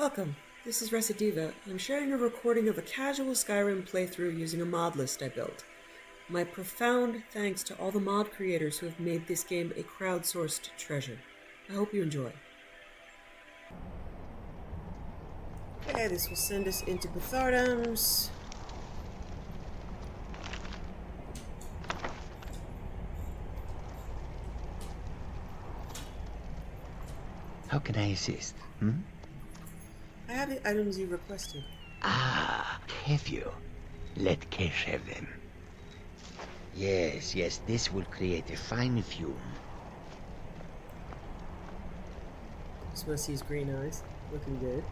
Welcome. This is Recidiva. I'm sharing a recording of a casual Skyrim playthrough using a mod list I built. My profound thanks to all the mod creators who have made this game a crowdsourced treasure. I hope you enjoy. Okay, this will send us into Bethardams. How can I assist? I have the items you requested. Ah, have you? Let Kesh have them. Yes, this will create a fine fume. Just want to see his green eyes. Looking good.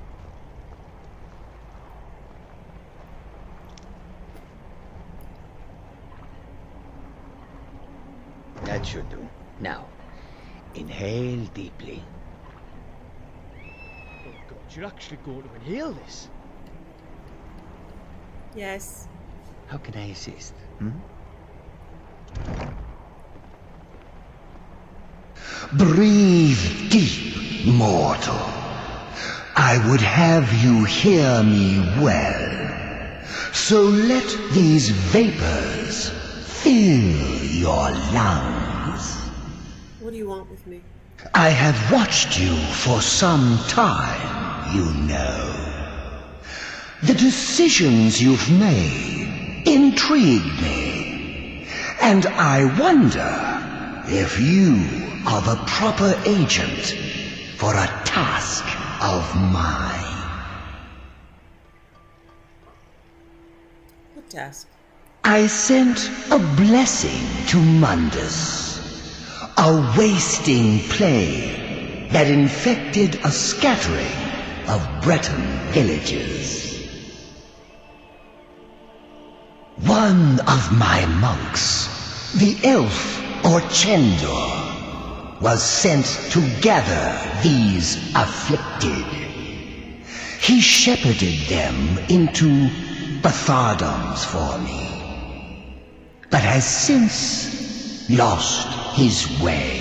That should do. Now, inhale deeply. Oh god, you're actually going to inhale this? Yes. How can I assist? Breathe deep, mortal. I would have you hear me well. So let these vapors fill your lungs. What do you want with me? I have watched you for some time, you know. The decisions you've made intrigue me, and I wonder if you are the proper agent for a task of mine. What task? I sent a blessing to Mundus, a wasting plague that infected a scattering of Breton villages. One of my monks, the elf Orchendor, was sent to gather these afflicted. He shepherded them into Bethardams for me, but has since lost his way.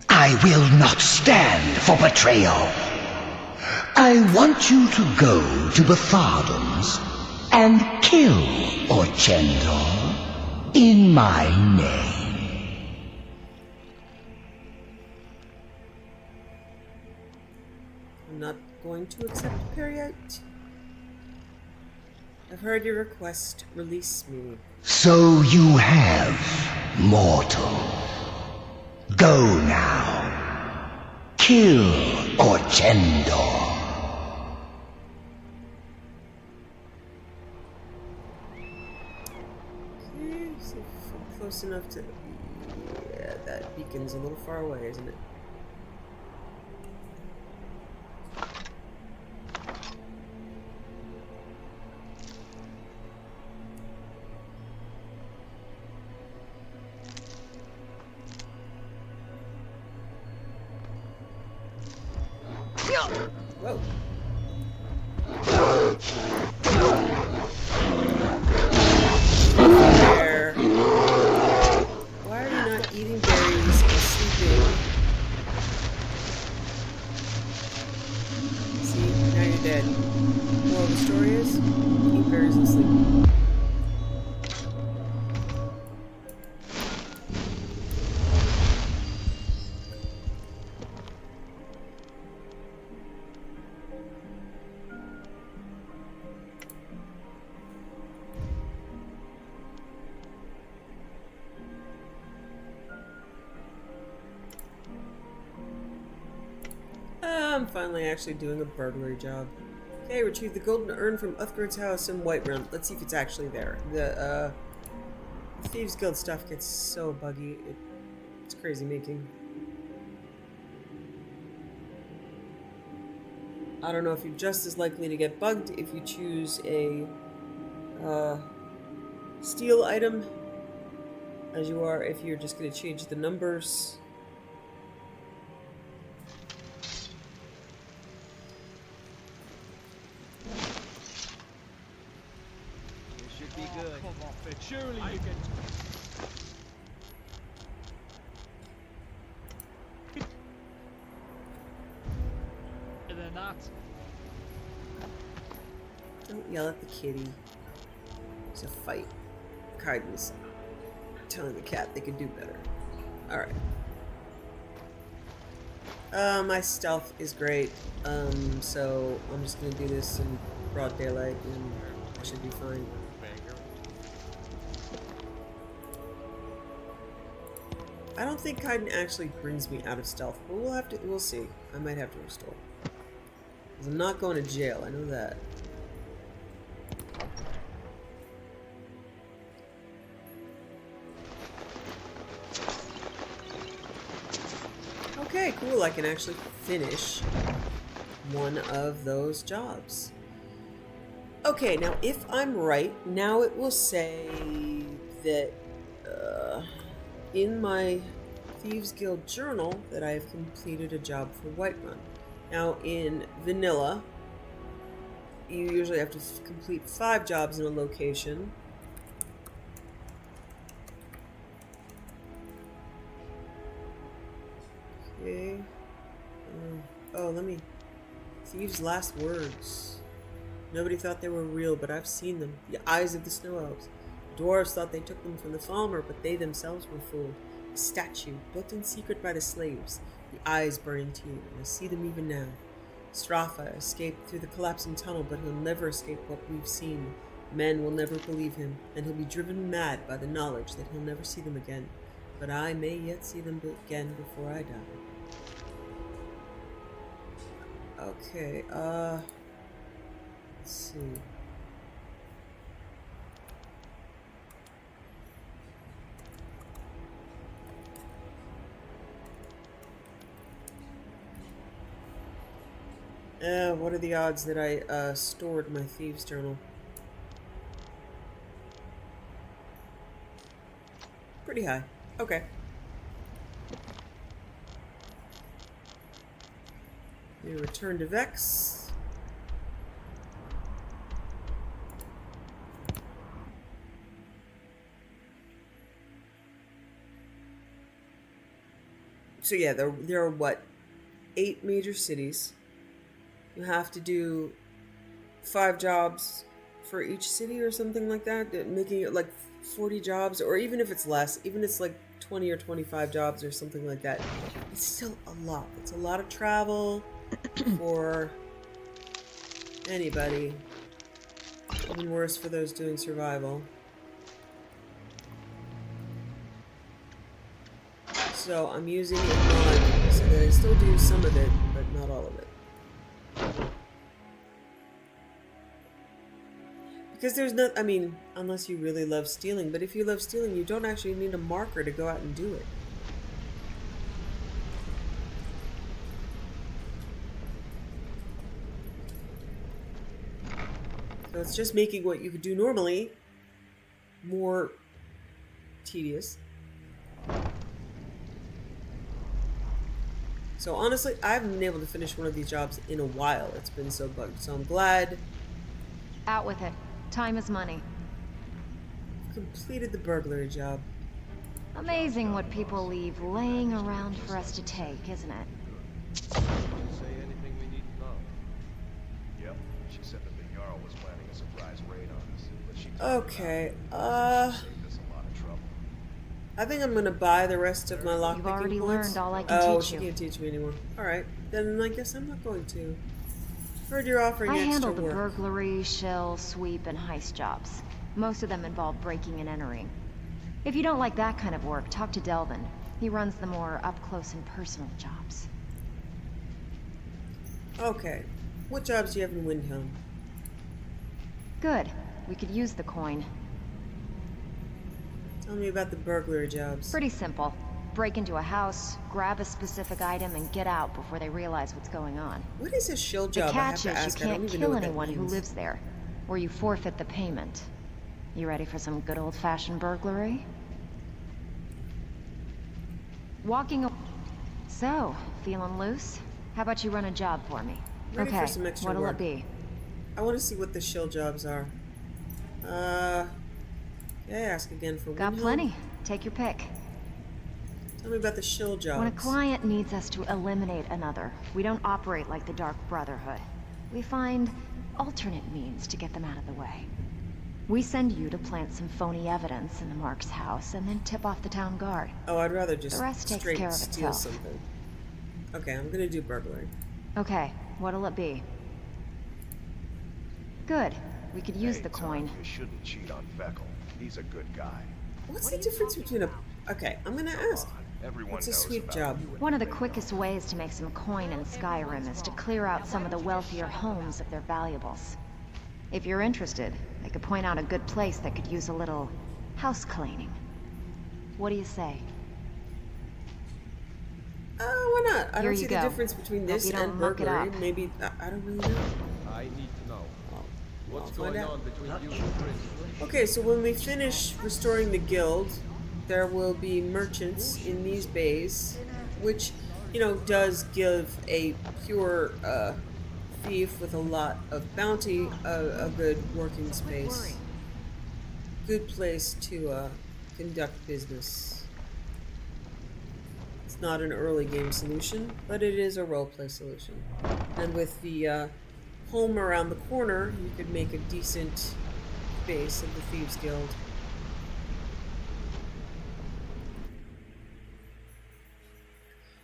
I will not stand for betrayal. I want you to go to Bethardams and kill Orchendor in my name. I'm not going to accept Periite. I've heard your request. Release me. So you have, mortal. Go now. Kill Orchendor. Okay, so if I'm close enough to... Yeah, that beacon's a little far away, isn't it? Whoa. There. Why are you not eating berries and sleeping? See, now you're dead. Moral of the story is, eat berries and sleep. I'm finally actually doing a burglary job. Okay, retrieve the golden urn from Uthgard's house in Whiterun. Let's see if it's actually there. The Thieves Guild stuff gets so buggy. It's crazy making. I don't know if you're just as likely to get bugged if you choose a steel item as you are if you're just going to change the numbers. Be good. Come off it. Surely you can. nuts. Don't yell at the kitty. It's a fight. Kaidan's telling the cat they could do better. Alright. My stealth is great. So I'm just gonna do this in broad daylight and I should be fine. I don't think Kaidan actually brings me out of stealth, but we'll see. I might have to restore. Because I'm not going to jail, I know that. Okay, cool, I can actually finish one of those jobs. Okay, now if I'm right, now it will say that in my Thieves Guild journal that I have completed a job for Whiterun. Now in vanilla, you usually have to complete 5 jobs in a location. Okay. Let me... Thieves' last words. Nobody thought they were real, but I've seen them. The eyes of the snow elves. The dwarves thought they took them from the Falmer, but they themselves were fooled. A statue, built in secret by the slaves. The eyes burning to you, and I see them even now. Strafa escaped through the collapsing tunnel, but he'll never escape what we've seen. Men will never believe him, and he'll be driven mad by the knowledge that he'll never see them again. But I may yet see them again before I die. Okay, let's see. What are the odds that I stored my thieves' journal? Pretty high. Okay. We return to Vex. So yeah, there are what? 8 major cities. You have to do 5 jobs for each city or something like that, making it like 40 jobs, or even if it's less, even if it's like 20 or 25 jobs or something like that. It's still a lot. It's a lot of travel for anybody. Even worse for those doing survival. So I'm using a mod so that I still do some of it, but not all of it. Because there's not, I mean, unless you really love stealing, but if you love stealing, you don't actually need a marker to go out and do it. So it's just making what you could do normally more tedious. So honestly, I haven't been able to finish one of these jobs in a while. It's been so bugged. So I'm glad. Out with it. Time is money. Completed the burglary job. Amazing what people leave laying around for us to take, isn't it? Say anything we need to know. Yep. She said that the Jarl was planning a surprise raid on us, but she Okay, saved us a lot of trouble. I think I'm gonna buy the rest of my lockpicking You've already points. learned all I can Oh, teach she you. can't teach me anymore. Alright, then I guess I'm not going to. Heard you're offering I extra handle the work. burglary, shell, sweep, and heist jobs. Most of them involve breaking and entering. If you don't like that kind of work, talk to Delvin. He runs the more up-close and personal jobs. Okay, what jobs do you have in Windhelm? Good. We could use the coin. Tell me about the burglary jobs. Pretty simple. Break into a house, grab a specific item, and get out before they realize what's going on. What is a shill The job? I have catch to is ask. you I don't can't even know kill what that anyone who means. lives there, or you forfeit the payment. You ready for some good old-fashioned burglary? Walking. So, feeling loose? How about you run a job for me? Ready for Okay, some extra what'll work. it be? I want to see what the shill jobs are. Yeah, ask again for Got Windhelm. plenty. Take your pick. Tell Tell me about the shill jobs. When a client needs us to eliminate another, we don't operate like the Dark Brotherhood. We find alternate means to get them out of the way. We send you to plant some phony evidence in the Mark's house and then tip off the town guard. Oh, I'd rather just The rest takes straight care of steal itself. something. Okay, I'm gonna do burglary. Okay, what'll it be? Good. We could use Hey, the Tom, coin. You shouldn't cheat on Feckle. He's a good guy. What's the difference between a... Okay, I'm gonna ask. Everyone What's a knows sweep about job? you and One of the they quickest know. ways to make some coin in Skyrim is to clear out some of the wealthier homes of their valuables. If you're interested, I could point out a good place that could use a little house cleaning. What do you say? Why not? I Here don't you see go. the difference between Hope this you don't and muck it burglary. up. Maybe... I don't really know. I need to know. What's I'll find going out. on between you and Chris? Okay, so when we finish restoring the guild, there will be merchants in these bays, which, you know, does give a pure thief with a lot of bounty a good working space. Good place to conduct business. It's not an early game solution, but it is a roleplay solution. And with the home around the corner, you could make a decent base of the Thieves Guild.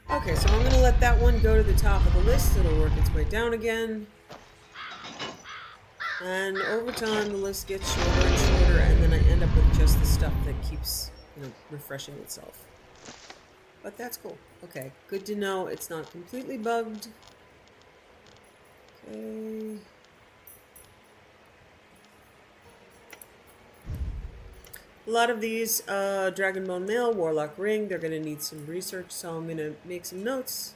Okay, so I'm gonna let that one go to the top of the list. It'll work its way down again. And over time, the list gets shorter and shorter, and then I end up with just the stuff that keeps, you know, refreshing itself. But that's cool. Okay, good to know it's not completely bugged. Okay. A lot of these Dragonborn Mail, Warlock Ring, they're going to need some research, so I'm going to make some notes.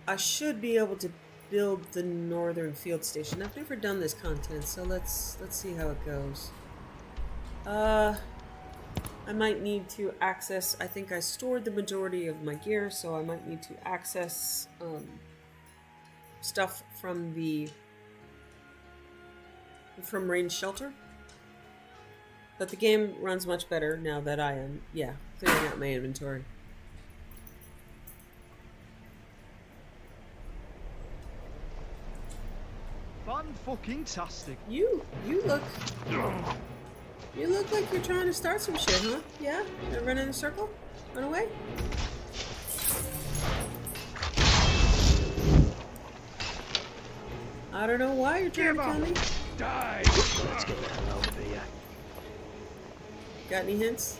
I should be able to build the northern field station. I've never done this content, so let's see how it goes. I might need to access, I think I stored the majority of my gear, so I might need to access stuff from Range Shelter. But the game runs much better now that I am, clearing out my inventory. Fan-fucking-tastic. You look like you're trying to start some shit, huh? Yeah? You're running in a circle? Run away? I don't know why you're trying to kill me. Die! Let's get the hell out of here. Got any hints?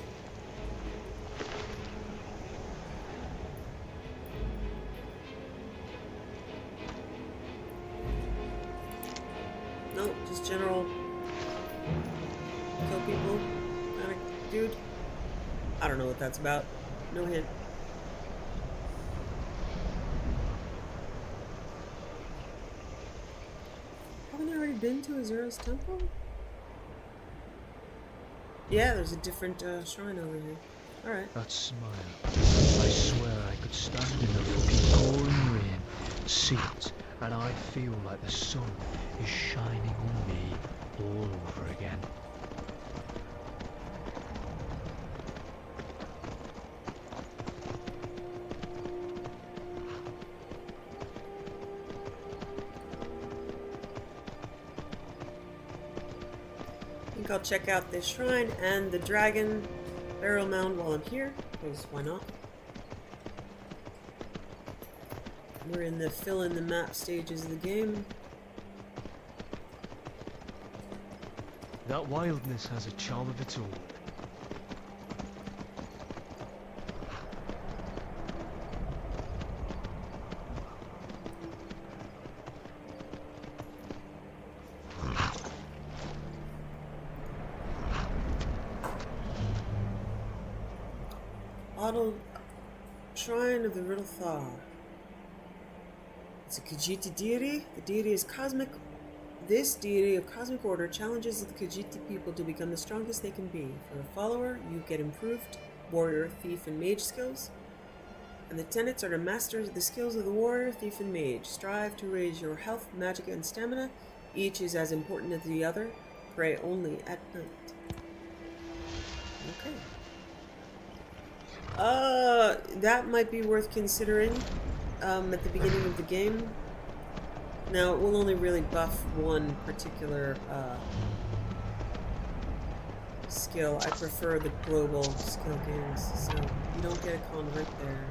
No, just general kill people kind of dude. I don't know what that's about. No hint. Haven't I already been to Azura's temple? Yeah, there's a different shrine over here. Alright. That smile. I swear I could stand in the fucking pouring rain, see it, and I'd feel like the sun is shining on me all over again. I think I'll check out this shrine and the dragon burial mound while I'm here, because why not? We're in the fill in the map stages of the game. That wildness has a charm of its own. Auto Shrine of the Riddle Thaw. It's a Khajiit deity. The deity is cosmic. This deity of cosmic order challenges the Khajiit people to become the strongest they can be. For a follower, you get improved warrior, thief, and mage skills. And the tenets are to master the skills of the warrior, thief, and mage. Strive to raise your health, magic, and stamina. Each is as important as the other. Pray only at night. Okay. That might be worth considering at the beginning of the game. Now, it will only really buff one particular skill. I prefer the global skill games, so you don't get a convert there.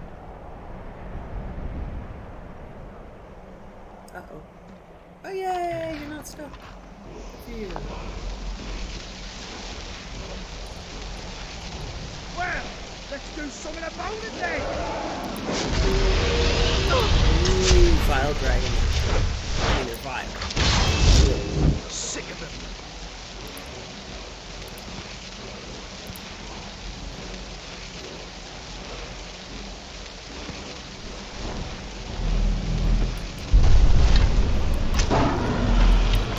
Uh-oh. Oh, yay! You're not stuck. Phew. Well, let's do something about it then. Ooh, vile dragon. I mean, they're vile. Sick of them.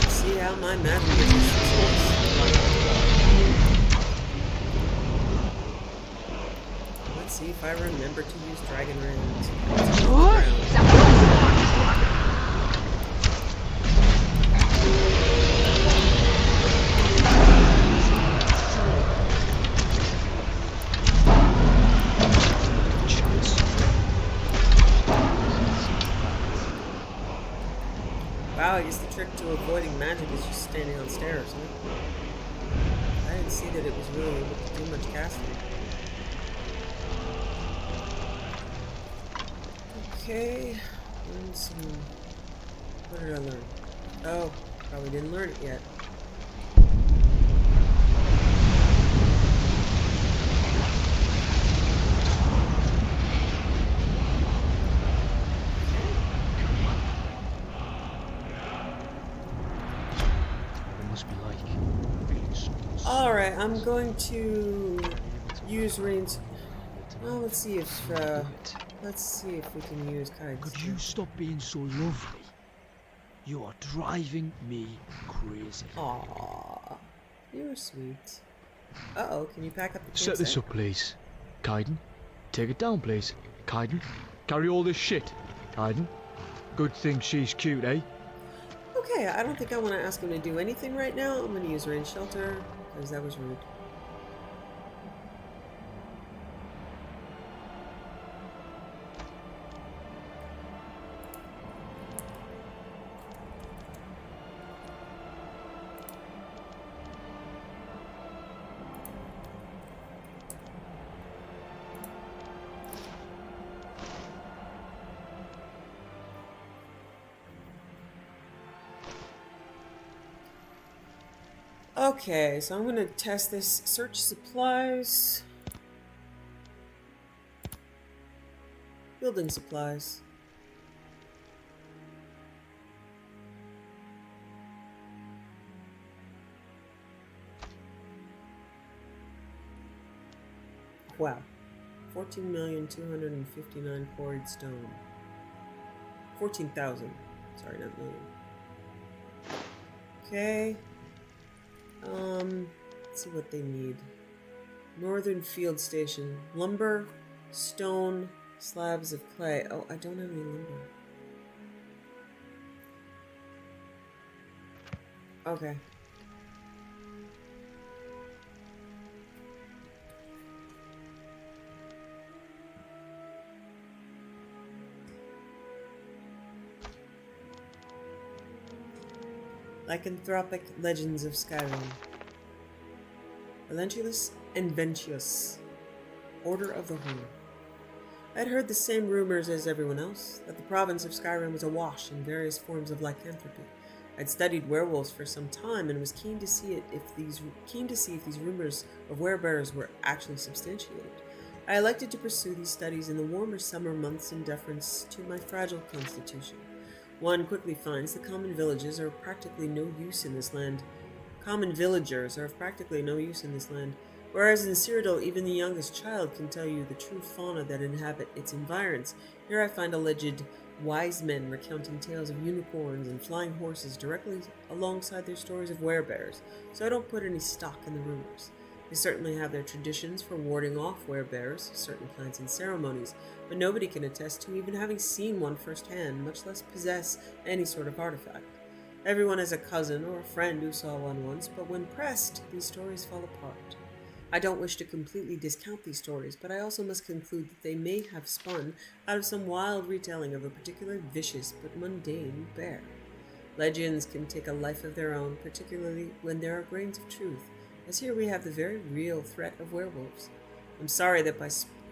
See how my magic is. Let's see if I remember to use dragon rounds. Wow, I guess the trick to avoiding magic is just standing on stairs, huh? I didn't see that it was really able to do much casting. Okay, what did I learn? Oh, probably didn't learn it yet. Alright, I'm going to use Rain's... Well, let's see if we can use Kaidan. Could you stop being so lovely? You are driving me crazy. Aww, you're sweet. Uh-oh, can you pack up the Set this up, please. Kaidan, take it down, please. Kaidan, carry all this shit. Kaidan, good thing she's cute, eh? Okay, I don't think I want to ask him to do anything right now. I'm going to use Rain Shelter, because that was rude. Okay, so I'm going to test this. Search supplies. Building supplies. Wow. 14,259 quarried stone. 14,000. Sorry, not million. Okay. Let's see what they need. Northern Field Station. Lumber, stone, slabs of clay. Oh, I don't have any lumber. Okay. Lycanthropic Legends of Skyrim. Relentless and Ventious. Order of the Horn. I'd heard the same rumors as everyone else, that the province of Skyrim was awash in various forms of lycanthropy. I'd studied werewolves for some time and was keen to see if these rumors of werebears were actually substantiated. I elected to pursue these studies in the warmer summer months in deference to my fragile constitution. One quickly finds the common villagers are of practically no use in this land. Whereas in Cyrodiil, even the youngest child can tell you the true fauna that inhabit its environs. Here I find alleged wise men recounting tales of unicorns and flying horses directly alongside their stories of werebears, so I don't put any stock in the rumors. They certainly have their traditions for warding off werebears, certain plants and ceremonies, but nobody can attest to even having seen one firsthand, much less possess any sort of artifact. Everyone has a cousin or a friend who saw one once, but when pressed, these stories fall apart. I don't wish to completely discount these stories, but I also must conclude that they may have spun out of some wild retelling of a particularly vicious but mundane bear. Legends can take a life of their own, particularly when there are grains of truth, as here we have the very real threat of werewolves.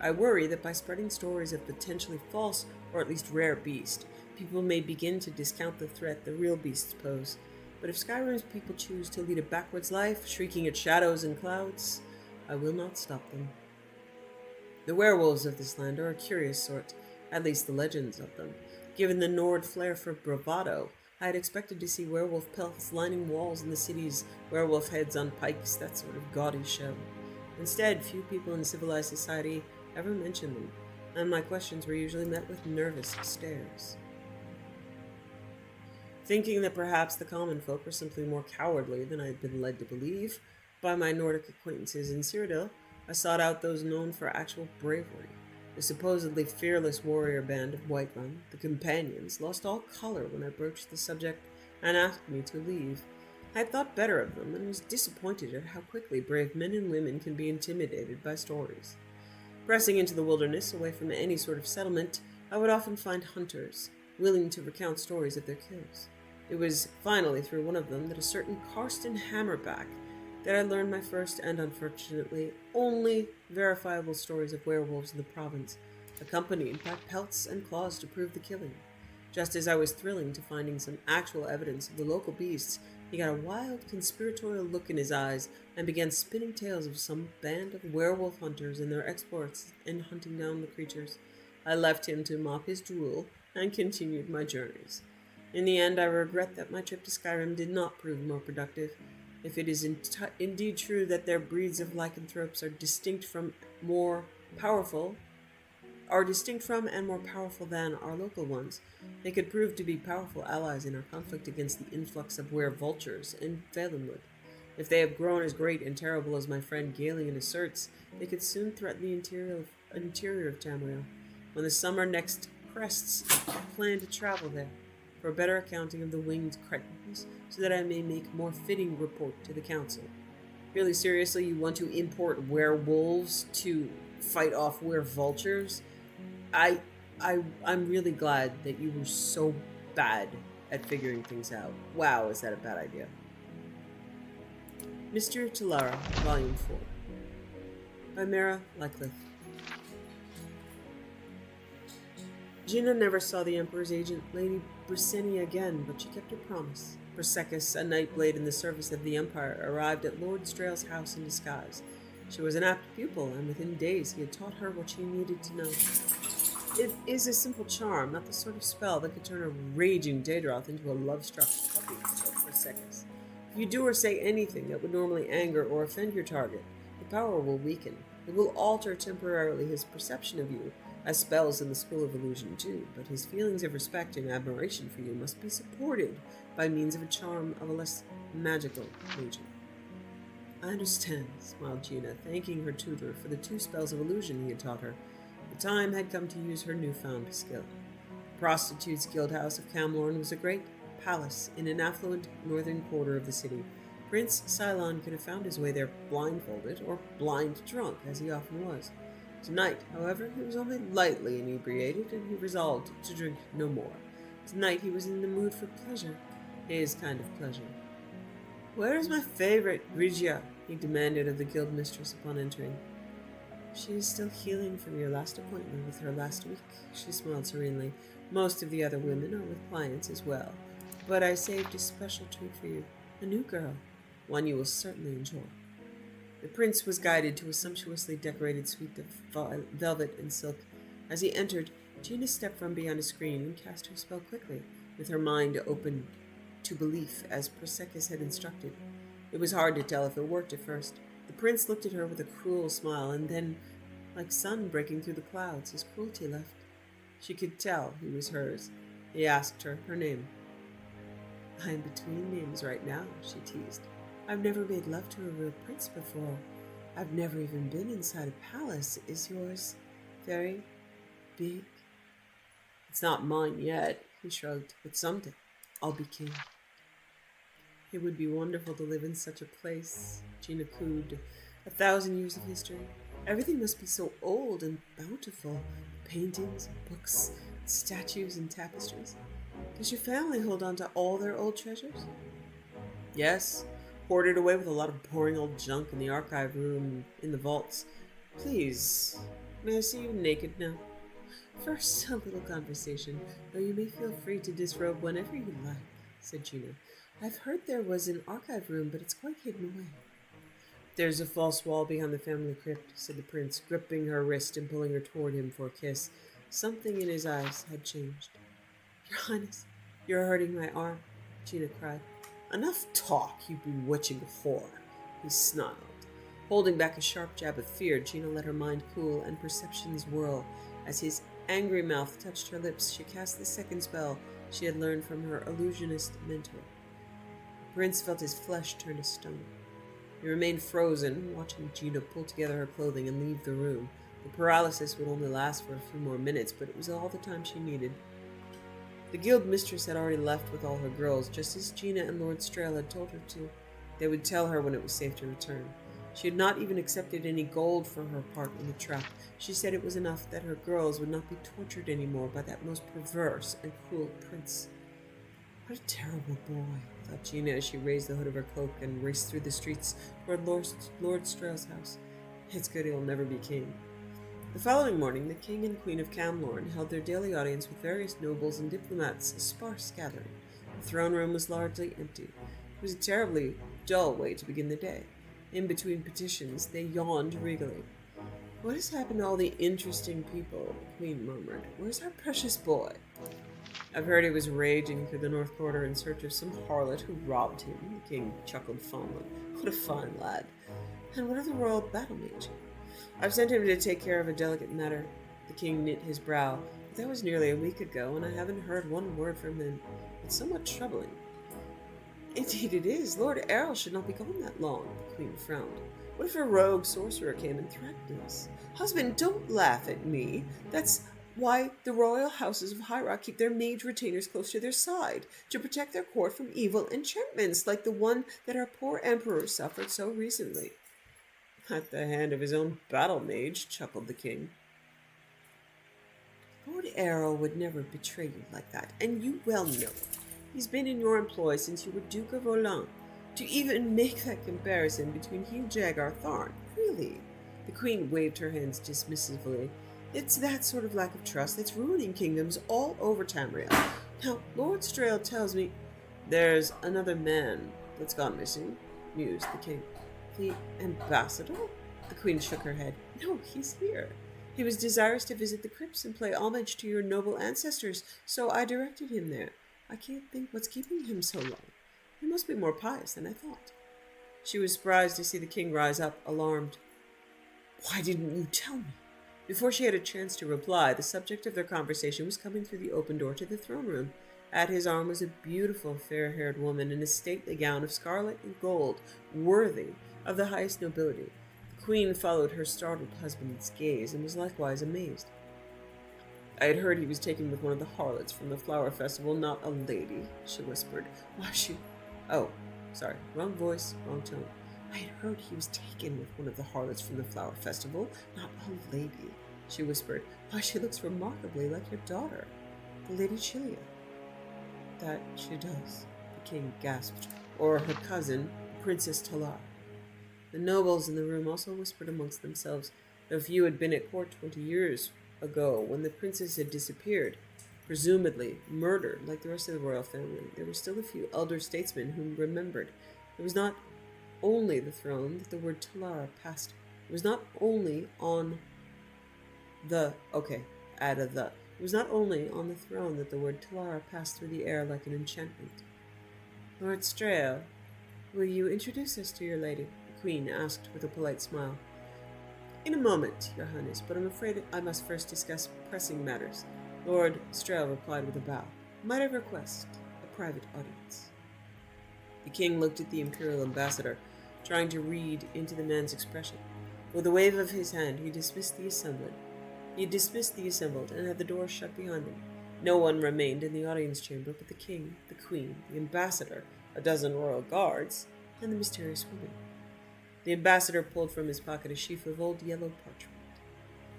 I worry that by spreading stories of potentially false, or at least rare beast, people may begin to discount the threat the real beasts pose. But if Skyrim's people choose to lead a backwards life, shrieking at shadows and clouds, I will not stop them. The werewolves of this land are a curious sort, at least the legends of them. Given the Nord flair for bravado, I had expected to see werewolf pelts lining walls in the cities, werewolf heads on pikes, that sort of gaudy show. Instead, few people in civilized society ever mention them, and my questions were usually met with nervous stares. Thinking that perhaps the common folk were simply more cowardly than I had been led to believe by my Nordic acquaintances in Cyrodiil, I sought out those known for actual bravery. The supposedly fearless warrior band of Whiterun, the Companions, lost all color when I broached the subject and asked me to leave. I had thought better of them and was disappointed at how quickly brave men and women can be intimidated by stories. Pressing into the wilderness, away from any sort of settlement, I would often find hunters, willing to recount stories of their kills. It was finally through one of them that a certain Karsten Hammerback that I learned my first and, unfortunately, only verifiable stories of werewolves in the province, accompanied by pelts and claws to prove the killing. Just as I was thrilling to finding some actual evidence of the local beasts, he got a wild, conspiratorial look in his eyes and began spinning tales of some band of werewolf hunters and their exploits in hunting down the creatures. I left him to mop his drool and continued my journeys. In the end, I regret that my trip to Skyrim did not prove more productive. If it is indeed true that their breeds of lycanthropes are distinct from and more powerful than our local ones, they could prove to be powerful allies in our conflict against the influx of were-vultures in Valenwood. If they have grown as great and terrible as my friend Galen asserts, they could soon threaten the interior of Tamriel. When the summer next crests, I plan to travel there for a better accounting of the winged cretins, so that I may make more fitting report to the council. Really seriously, you want to import werewolves to fight off were-vultures? I'm really glad that you were so bad at figuring things out. Wow, is that a bad idea? Mr. Talara, Volume 4 by Mara Lycliffe. Gina never saw the Emperor's agent, Lady Brisenia, again, but she kept her promise. Persecus, a nightblade in the service of the Empire, arrived at Lord Strail's house in disguise. She was an apt pupil, and within days he had taught her what she needed to know. It is a simple charm, not the sort of spell that could turn a raging Daedroth into a love-struck puppy, said Persecus. If you do or say anything that would normally anger or offend your target, the power will weaken. It will alter temporarily his perception of you, as spells in the School of Illusion do, but his feelings of respect and admiration for you must be supported by means of a charm of a less magical nature. I understand, smiled Gina, thanking her tutor for the 2 spells of illusion he had taught her. The time had come to use her newfound skill. The Prostitutes' Guildhouse of Camlorn was a great palace in an affluent northern quarter of the city. Prince Cylon could have found his way there blindfolded, or blind drunk, as he often was. Tonight, however, he was only lightly inebriated, and he resolved to drink no more. Tonight he was in the mood for pleasure, his kind of pleasure. "Where is my favorite, Grigia?" he demanded of the guild mistress upon entering. "She is still healing from your last appointment with her last week," she smiled serenely. "Most of the other women are with clients as well, but I saved a special treat for you, a new girl, one you will certainly enjoy." The prince was guided to a sumptuously decorated suite of velvet and silk. As he entered, Gina stepped from behind a screen and cast her spell quickly, with her mind open to belief as Persecus had instructed. It was hard to tell if it worked at first. The prince looked at her with a cruel smile, and then, like sun breaking through the clouds, his cruelty left. She could tell he was hers. He asked her name. "I am between names right now," she teased. "I've never made love to a real prince before. I've never even been inside a palace. Is yours very big?" "It's not mine yet," he shrugged, "but someday I'll be king." "It would be wonderful to live in such a place," Gina cooed, 1,000 years of history. Everything must be so old and bountiful. Paintings, books, statues, and tapestries. Does your family hold on to all their old treasures? Yes, hoarded away with a lot of boring old junk in the archive room in the vaults. Please, may I see you naked now? First, a little conversation, though you may feel free to disrobe whenever you like, said Gina. I've heard there was an archive room, but it's quite hidden away. There's a false wall behind the family crypt, said the prince, gripping her wrist and pulling her toward him for a kiss. Something in his eyes had changed. Your Highness, you're hurting my arm, Gina cried. Enough talk, you bewitching whore, he snarled. Holding back a sharp jab of fear, Gina let her mind cool and perceptions whirl. As his angry mouth touched her lips, she cast the second spell she had learned from her illusionist mentor. The prince felt his flesh turn to stone. He remained frozen, watching Gina pull together her clothing and leave the room. The paralysis would only last for a few more minutes, but it was all the time she needed. The guild mistress had already left with all her girls, just as Gina and Lord Strail had told her to. They would tell her when it was safe to return. She had not even accepted any gold for her part in the trap. She said it was enough that her girls would not be tortured anymore by that most perverse and cruel prince. What a terrible boy, thought Gina as she raised the hood of her cloak and raced through the streets toward Lord Strail's house. It's good he'll never be king. The following morning, the king and queen of Camlorn held their daily audience with various nobles and diplomats, a sparse gathering. The throne room was largely empty. It was a terribly dull way to begin the day. In between petitions, they yawned regally. What has happened to all the interesting people? The queen murmured. Where's our precious boy? I've heard he was raging through the north quarter in search of some harlot who robbed him. The king chuckled fondly. What a fine lad. And what of the royal battle mage? I've sent him to take care of a delicate matter. The king knit his brow. That was nearly a week ago, and I haven't heard one word from him. It's somewhat troubling. Indeed it is. Lord Errol should not be gone that long, the queen frowned. What if a rogue sorcerer came and threatened us? Husband, don't laugh at me. That's why the royal houses of High Rock keep their mage retainers close to their side, to protect their court from evil enchantments like the one that our poor emperor suffered so recently. At the hand of his own battle mage, chuckled the king. Lord Errol would never betray you like that, and you well know it. He's been in your employ since you were Duke of Orleans. To even make that comparison between Hugh Jagar Tharn, really? The queen waved her hands dismissively. It's that sort of lack of trust that's ruining kingdoms all over Tamriel. Now, Lord Strail tells me... There's another man that's gone missing, mused the king. The ambassador? The queen shook her head. No, he's here. He was desirous to visit the crypts and pay homage to your noble ancestors, so I directed him there. I can't think what's keeping him so long. He must be more pious than I thought. She was surprised to see the king rise up, alarmed. Why didn't you tell me? Before she had a chance to reply, the subject of their conversation was coming through the open door to the throne room. At his arm was a beautiful, fair-haired woman in a stately gown of scarlet and gold, worthy of the highest nobility. The queen followed her startled husband's gaze and was likewise amazed. I had heard he was taken with one of the harlots from the flower festival, not a lady, she whispered. Why, Oh, sorry, wrong voice, wrong tone. I had heard he was taken with one of the harlots from the flower festival, not a lady, she whispered. Why, she looks remarkably like your daughter, the Lady Chilia. That she does, the king gasped. Or her cousin, Princess Talar. The nobles in the room also whispered amongst themselves, though few had been at court 20 years ago when the princess had disappeared, presumably murdered like the rest of the royal family. There were still a few elder statesmen whom remembered. It was not only the throne that the word Talara passed. It was not only on the... It was not only on the throne that the word Talara passed through the air like an enchantment. Lord Strail, will you introduce us to your lady? The queen asked with a polite smile. In a moment, your highness, but I'm afraid I must first discuss pressing matters. Lord Strail replied with a bow. Might I request a private audience? The king looked at the imperial ambassador, trying to read into the man's expression. With a wave of his hand, he dismissed the assembled. And had the door shut behind him. No one remained in the audience chamber but the king, the queen, the ambassador, a dozen royal guards, and the mysterious woman. The ambassador pulled from his pocket a sheaf of old yellow parchment.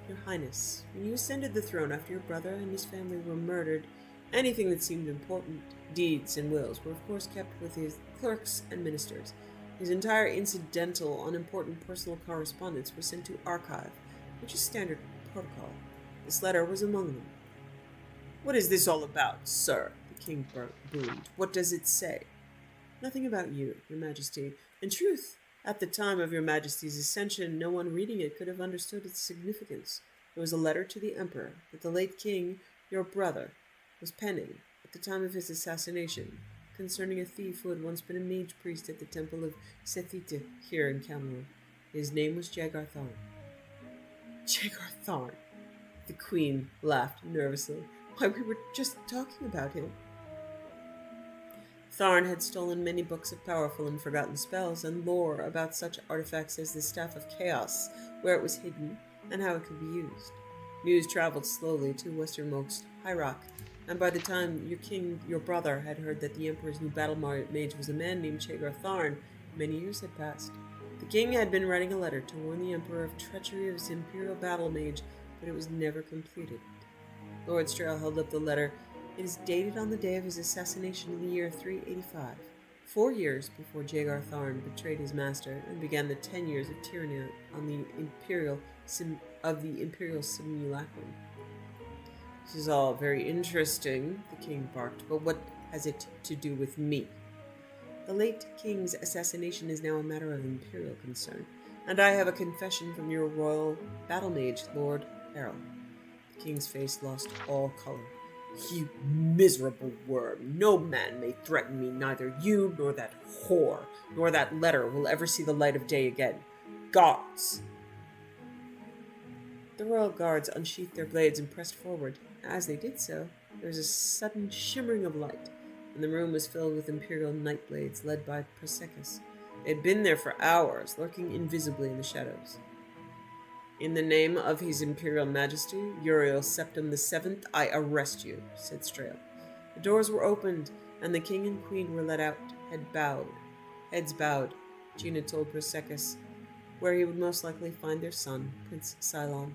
Your Highness, when you ascended the throne after your brother and his family were murdered, anything that seemed important, deeds and wills, were of course kept with his clerks and ministers. His entire incidental, unimportant personal correspondence was sent to archive, which is standard protocol. This letter was among them. What is this all about, sir? The king boomed. What does it say? Nothing about you, your majesty. In truth, at the time of your majesty's ascension, no one reading it could have understood its significance. It was a letter to the emperor that the late king, your brother, was penning at the time of his assassination, concerning a thief who had once been a mage priest at the temple of Sethite here in Camelot. His name was Jagar Tharn. Jagar Tharn? The queen laughed nervously. Why, we were just talking about him. Tharn had stolen many books of powerful and forgotten spells and lore about such artifacts as the Staff of Chaos, where it was hidden and how it could be used. News traveled slowly to westernmost High Rock, and by the time your brother, had heard that the Emperor's new battle mage was a man named Jagar Tharn, many years had passed. The king had been writing a letter to warn the Emperor of treachery of his imperial battle mage, but it was never completed. Lord Strail held up the letter. It is dated on the day of his assassination in the year 385, 4 years before Jagar Tharn betrayed his master and began the 10 years of tyranny on the imperial simulacrum. This is all very interesting, the king barked, but what has it to do with me? The late king's assassination is now a matter of imperial concern, and I have a confession from your royal battle mage, Lord Errol. The king's face lost all color. You miserable worm! No man may threaten me, neither you, nor that whore, nor that letter will ever see the light of day again. Guards! The royal guards unsheathed their blades and pressed forward. As they did so, there was a sudden shimmering of light, and the room was filled with imperial night blades led by Prosecus. They had been there for hours, lurking invisibly in the shadows. In the name of His Imperial Majesty, Uriel Septim VII, I arrest you, said Strail. The doors were opened, and the king and queen were let out, heads bowed, Gina told Prosecus, where he would most likely find their son, Prince Cylon.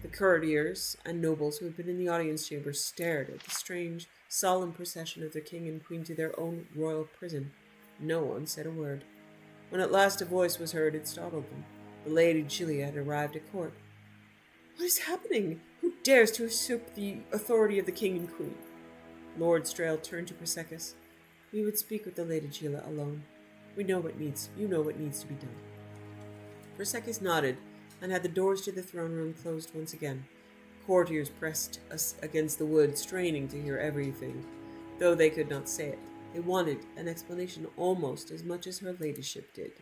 The courtiers and nobles who had been in the audience chamber stared at the strange, solemn procession of their king and queen to their own royal prison. No one said a word. When at last a voice was heard, it startled them. The Lady Julia had arrived at court. What is happening? Who dares to usurp the authority of the king and queen? Lord Strail turned to Prosecus. We would speak with the Lady Julia alone. You know what needs to be done. Prosecus nodded, and had the doors to the throne room closed once again. Courtiers pressed us against the wood, straining to hear everything, though they could not say it. They wanted an explanation almost as much as her ladyship did.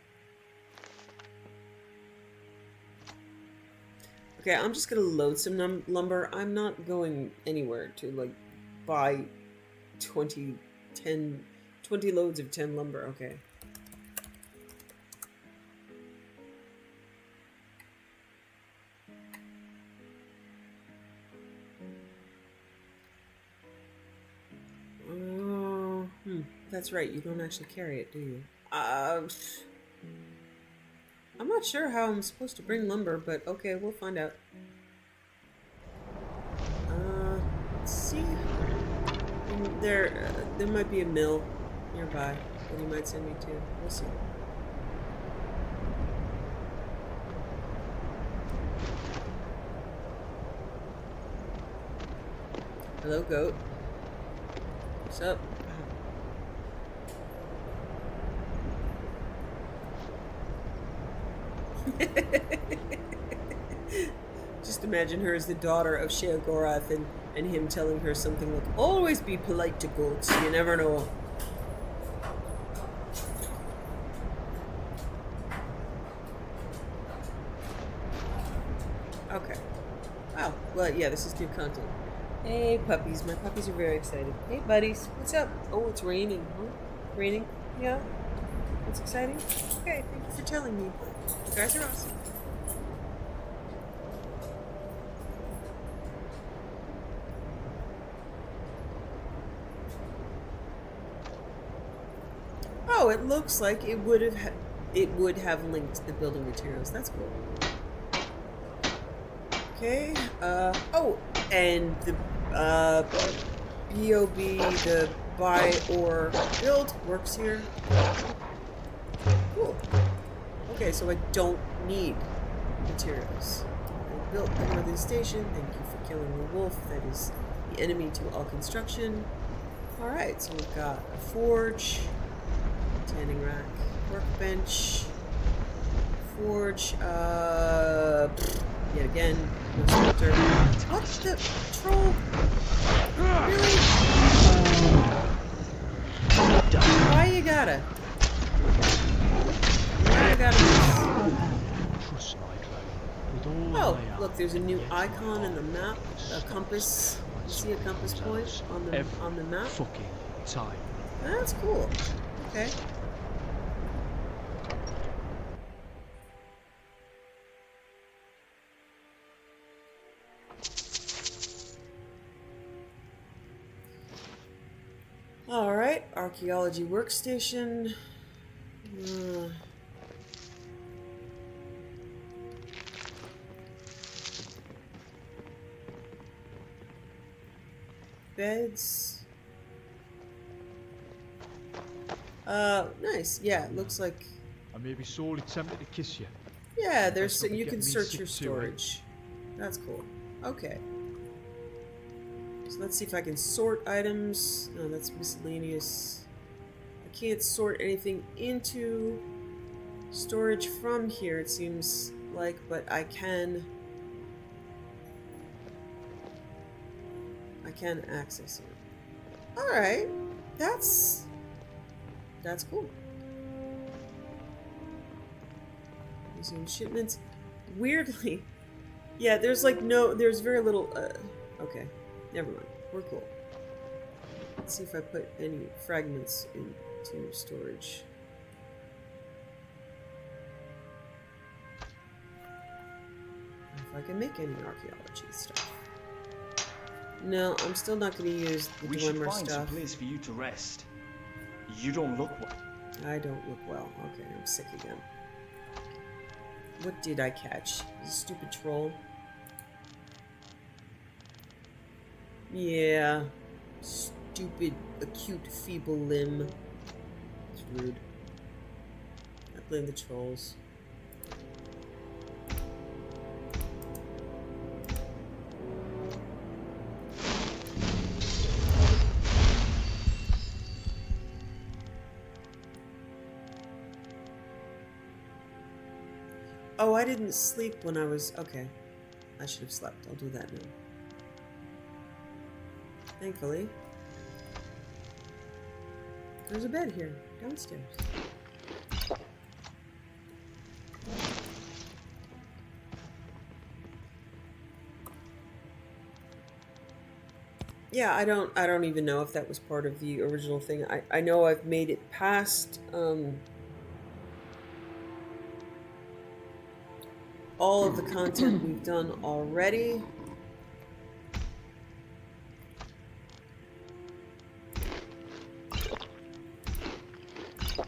Okay, I'm just gonna load some lumber. I'm not going anywhere to, buy 20 loads of 10 lumber. Okay. That's right, you don't actually carry it, do you? I'm not sure how I'm supposed to bring lumber, but okay, we'll find out. Let's see. There might be a mill nearby that he might send me to. We'll see. Hello, goat. What's up? Just imagine her as the daughter of Sheogorath and him telling her something like, always be polite to goats, you never know. Okay. Oh, well, yeah, this is new content. Hey, puppies. My puppies are very excited. Hey, buddies. What's up? Oh, it's raining, huh? Raining? Yeah? That's exciting? Okay, thank you for telling me. You guys are awesome. Oh, it looks like it would have it would have linked the building materials. That's cool. Okay. Oh, and the BOB, the buy or build works here. Cool. Okay, so I don't need materials. I built the northern station. Thank you for killing the wolf. That is the enemy to all construction. Alright, so we've got a forge, tanning rack, workbench, forge, yet again, no smelter. What's the troll? Really? Why you gotta? Why you gotta miss? Trust my clan with all Oh, my heart, look, there's a new and yet icon my in the heart map, a stops compass. when You see a compass someone point else on the every map? fucking time. That's cool. Okay. Alright, archaeology workstation. Beds. Nice. Yeah, it looks like. I may be sorely tempted to kiss you. Yeah, Best not to you get can me search sick your too, eh? storage. That's cool. Okay. So let's see if I can sort items. No, that's miscellaneous. I can't sort anything into storage from here, it seems like, but I can access it. Alright. That's cool. Resume shipments. Weirdly, yeah, there's very little, okay, never mind. We're cool. Let's see if I put any fragments into storage. If I can make any archaeology stuff. No, I'm still not going to use the We should Dwemer find some stuff. place for you to rest. You don't look well. I don't look well. Okay, I'm sick again. What did I catch? This stupid troll? Yeah. Stupid, acute, feeble limb. It's rude. I blame the trolls. Oh, I didn't sleep when I was... Okay. I should have slept. I'll do that now. Thankfully. There's a bed here, downstairs. Yeah, I don't even know if that was part of the original thing. I know I've made it past all of the content we've done already.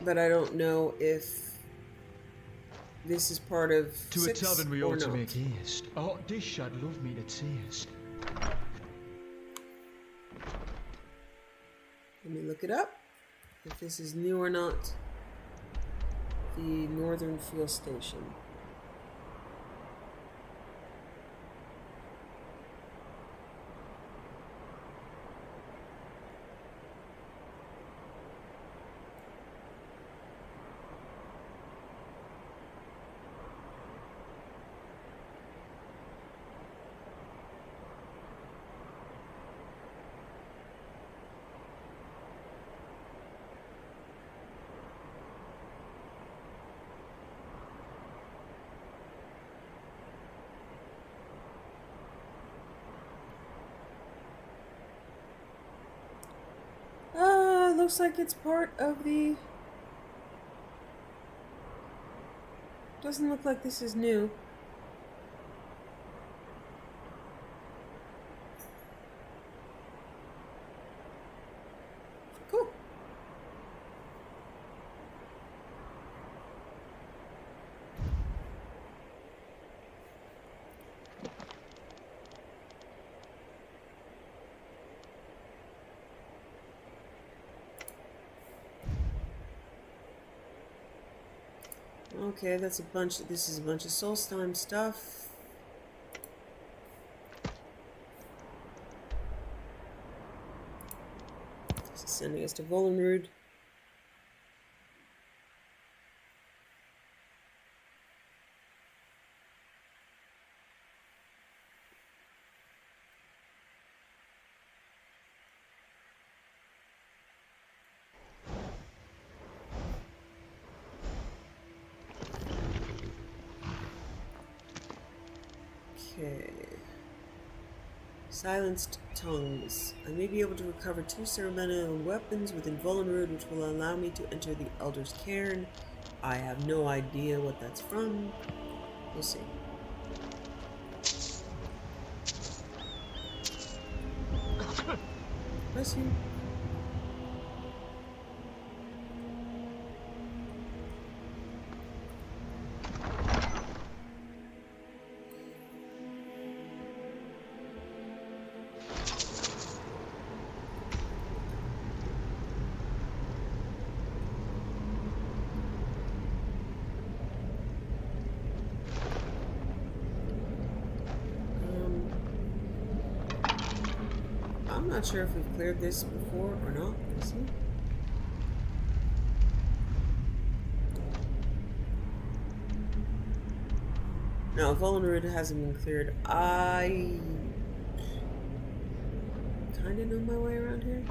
But I don't know if this is part of To a 6 tavern we or ought to not. make haste. A hot dish I'd love me to taste. Let me look it up. If this is new or not. The Northern Fuel Station. Looks like it's part of the... Doesn't look like this is new. Cool. Okay, that's a bunch. This is a bunch of Solstheim stuff. This is sending us to Volenrud. Okay. Silenced tongues. I may be able to recover 2 ceremonial weapons within Volenrud, which will allow me to enter the Elder's Cairn. I have no idea what that's from. We'll see. Bless you. I'm not sure if we've cleared this before or not. Let's see. No, Volenrud hasn't been cleared. I kind of know my way around here.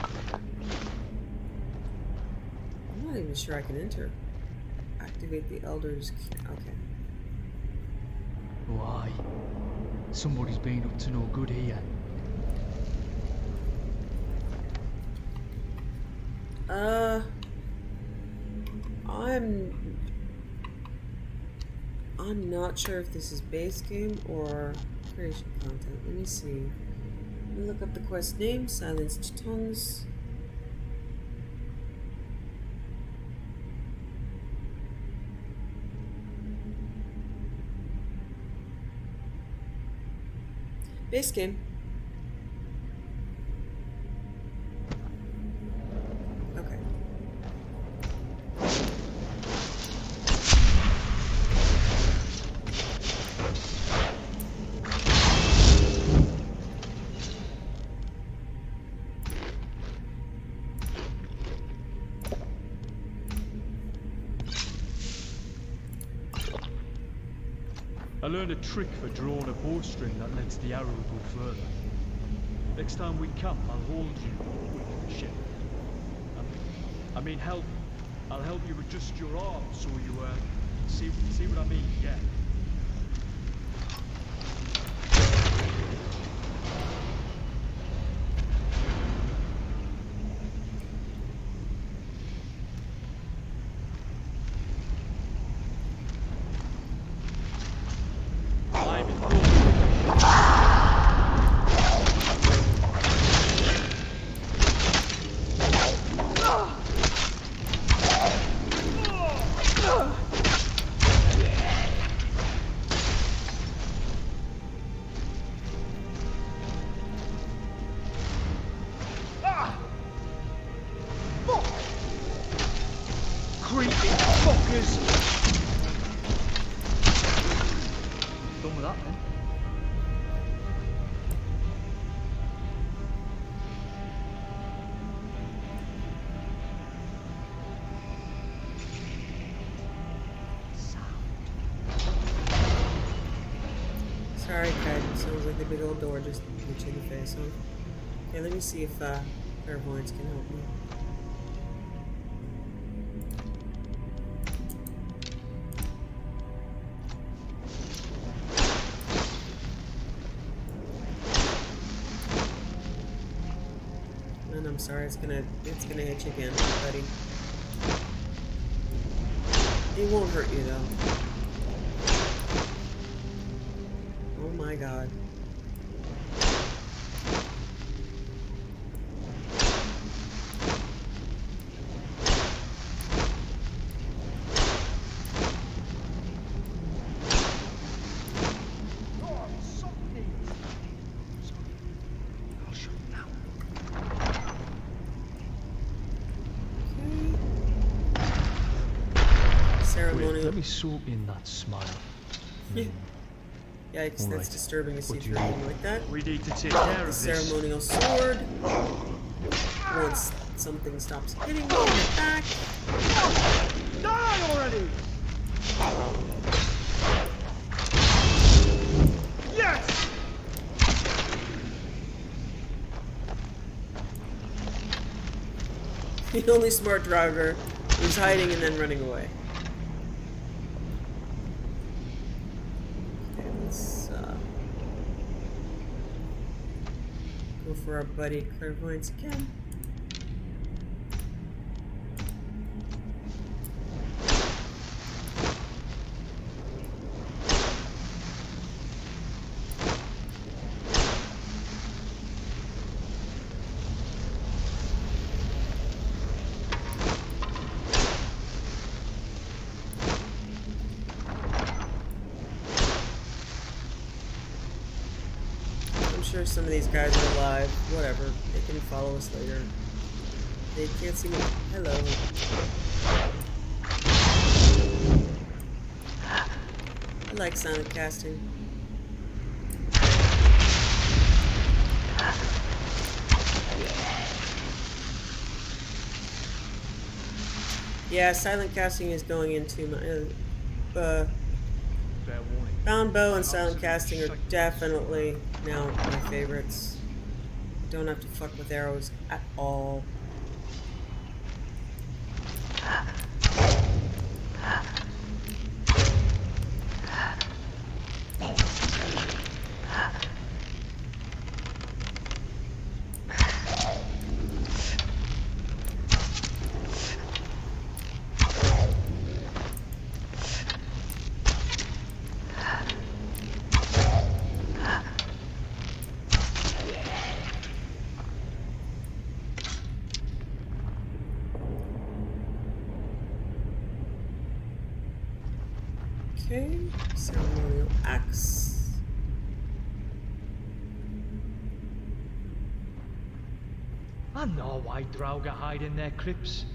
I'm not even sure I can enter. Activate the Elder's Key. Okay. Why? Somebody's been up to no good here. I'm not sure if this is base game or creation content. Let me see. Let me look up the quest name, Silenced Tongues. Base game. Okay. I learned a trick for drawing a bowstring that lets the arrow go further. Next time we camp, I'll hold you, ship. I mean, I'll help you adjust your arm so you, see what I mean, yeah. Done with that then. Sorry, Kaidan. Sounds like the big old door just hit you in the face, huh? Okay, let me see if clairvoyance can help me. And I'm sorry, it's gonna hit you again, buddy. It won't hurt you though. Oh my god. ceremonial. let me soak in that smile. Yikes, that's Alright. disturbing to see What do you through need? anything like that. We need to take care The of this. ceremonial sword. Once something stops hitting me in the back. Die already! Yes! The only smart driver was hiding and then running away. Okay, let's go for our buddy Clairvoyance again. I'm sure some of these guys are alive. Whatever. They can follow us later. They can't see me. Hello. I like silent casting. Yeah, silent casting is going into my Fair warning. bound bow and silent casting are definitely now my favorites. I don't have to fuck with arrows at all. Okay, ceremonial axe. I know why Draugr hide in their crypts.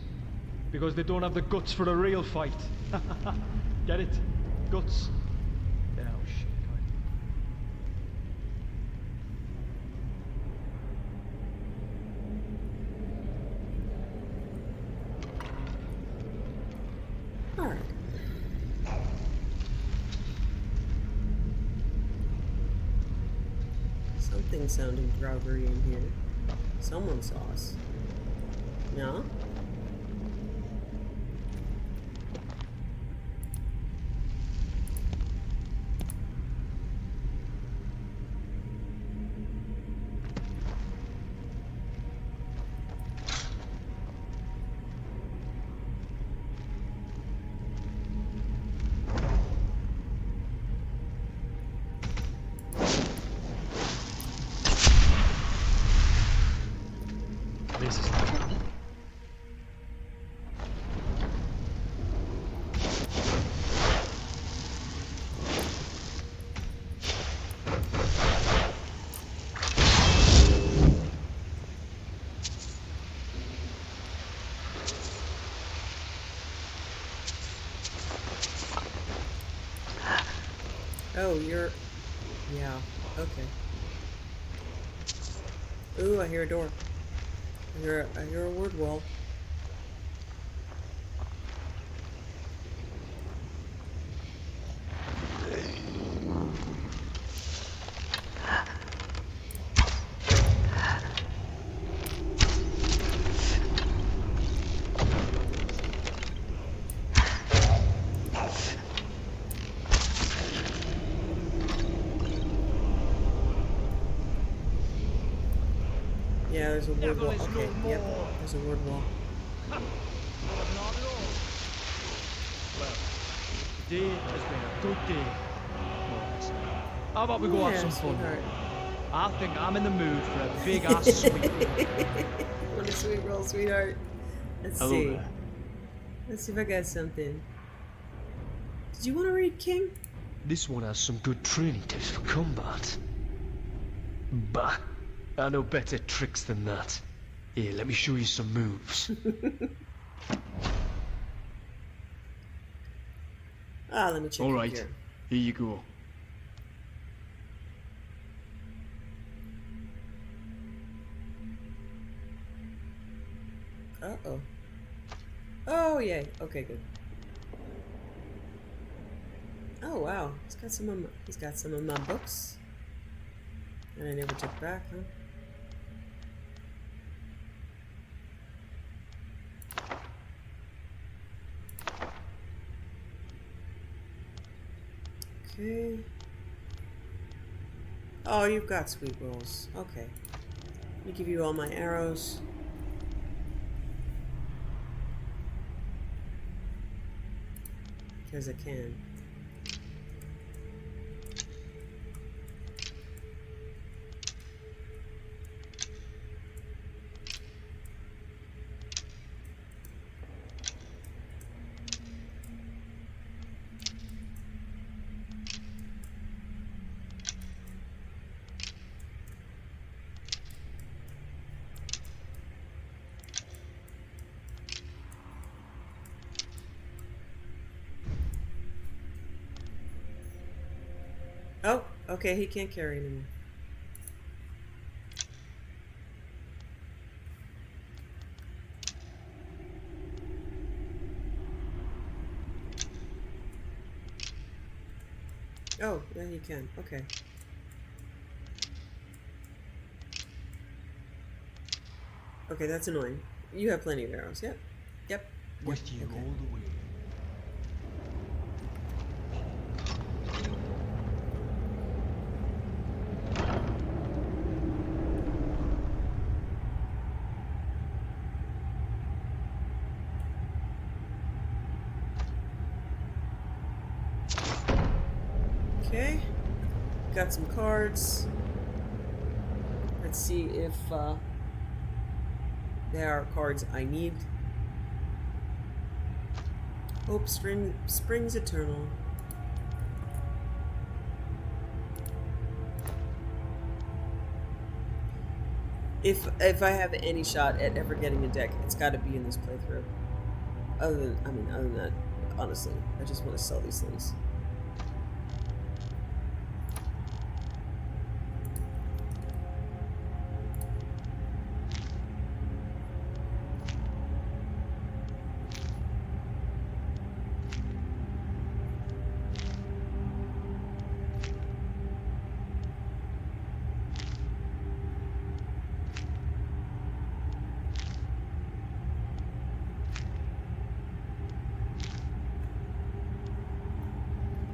Because they don't have the guts for a real fight. Get it? Guts. Yeah, oh shit, Alright. Something sounding Draugr in here. Someone saw us. No? This is Oh, you're... Yeah, okay. Ooh, I hear a door. I hear a word wall. Yeah, there's a word wall. Okay, yep, there's a word wall. Today has been a good day. How about we go have some fun? Sweetheart. I think I'm in the mood for a big ass sweet. Want a sweet roll, sweetheart? Let's Hello see. there. Let's see if I got something. Did you want to read King? This one has some good training tips for combat. Bah, I know better tricks than that. Here, let me show you some moves. Ah, let me check your Alright, gear. here you go. Uh-oh. Oh, yay. Okay, good. Oh, wow. He's got some of my books. And I never took back, huh? Okay. Oh, you've got sweet rolls. Okay. Let me give you all my arrows. Because I can. Oh, okay, he can't carry anymore. Oh, yeah, he can. Okay. Okay, that's annoying. You have plenty of arrows. Yep. Yep. With you okay. all the way. Okay. Got some cards. Let's see if there are cards I need. Hope springs eternal. If I have any shot at ever getting a deck, it's got to be in this playthrough. Other than that, honestly, I just want to sell these things.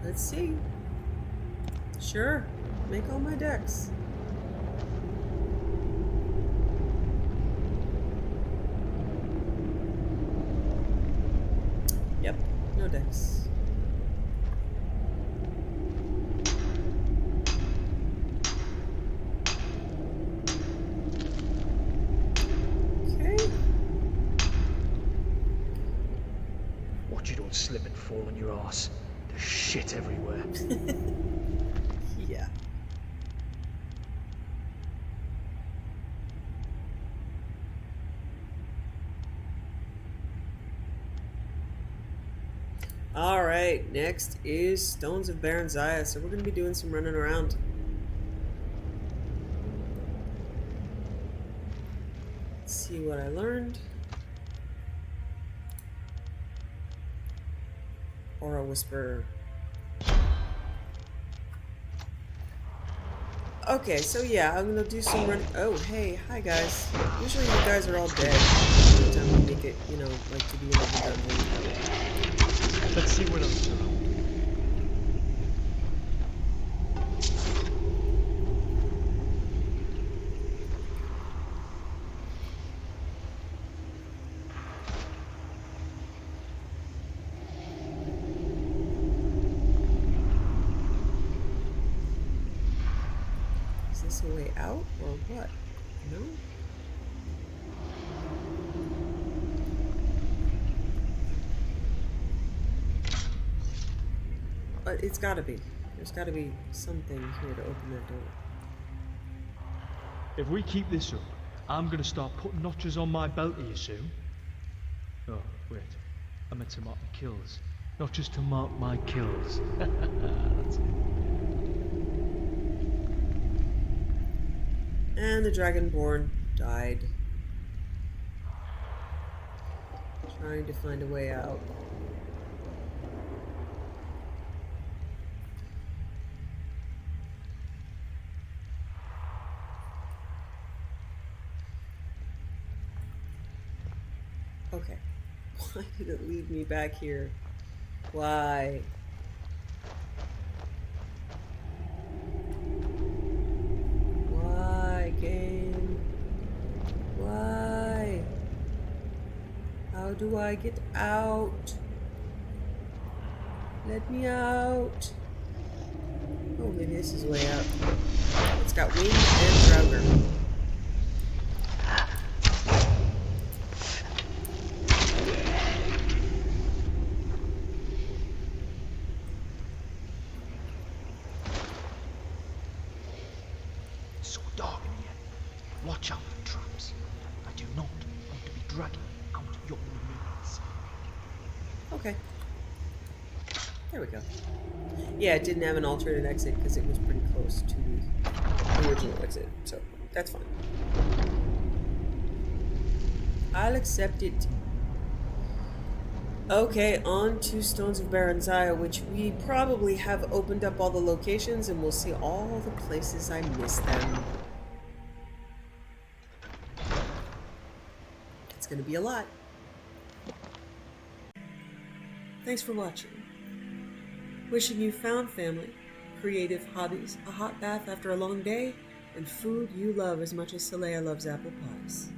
Let's see. Sure, make all my decks. Yep, no decks. Okay. Watch you don't slip and fall on your ass. There's shit everywhere. Yeah. Alright, next is Stones of Baron Zaya, so we're going to be doing some running around. Let's see what I learned. Aura Whisper. Okay, so yeah, I'm gonna do some run. Oh, hey, hi guys. Usually you guys are all dead. Every time we make it, you know, like to be in the dungeon. Let's see what else is around. Is this a way out or what? No? But it's gotta be. There's gotta be something here to open that door. If we keep this up, I'm gonna start putting notches on my belt here soon. Oh, wait. I meant to mark the kills. not just to mark my kills. That's it. And the Dragonborn died. Trying to find a way out. Okay. Why did it leave me back here? Why? Why, game? Why? How do I get out? Let me out. Oh, maybe this is the way out. It's got wings and Draugr. So dark in here. Watch out for traps. I do not want to be dragging out your remains. Okay. There we go. Yeah, it didn't have an alternate exit because it was pretty close to the original exit, so that's fine. I'll accept it. Okay, on to Stones of Baranzaya, which we probably have opened up all the locations and we'll see all the places I missed them. It's gonna be a lot. Thanks for watching. Wishing you found family, creative hobbies, a hot bath after a long day, and food you love as much as Saleya loves apple pies.